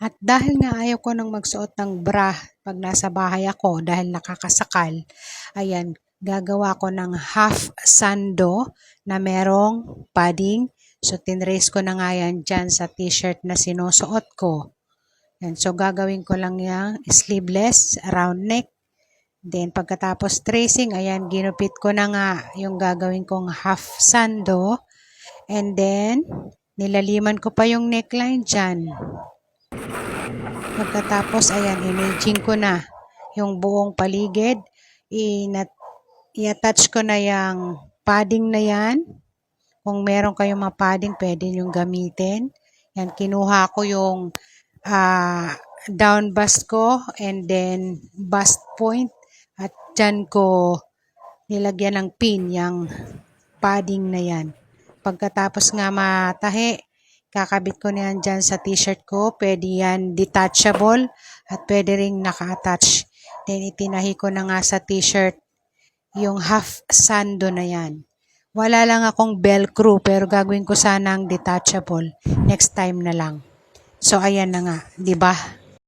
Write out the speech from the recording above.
At dahil nga ayaw ko nang magsuot ng bra pag nasa bahay ako dahil nakakasakal, ayan, gagawa ko ng half sando na merong padding. So, tinrace ko na nga yan dyan sa t-shirt na sinusuot ko. Yan. So, gagawin ko lang yung sleeveless, round neck. Then, pagkatapos tracing, ayan, ginupit ko na nga yung gagawin kong half sando. And then, nilaliman ko pa yung neckline dyan. Pagkatapos, ayan, imaging ko na yung buong paligid. I-attach ko na yung padding na yan. Kung meron kayong mga padding, pwede nyo gamitin. Yan, kinuha ko yung down bust ko and then bust point. At dyan ko nilagyan ng pin yung padding na yan. Pagkatapos nga matahi, kakabit ko na yan dyan sa t-shirt ko. Pwede yan detachable at pwede ring naka-attach. Then itinahi ko na nga sa t-shirt yung half sando na yan. Wala lang akong velcro pero gagawin ko sanang detachable next time na lang. So ayan na nga, 'di ba?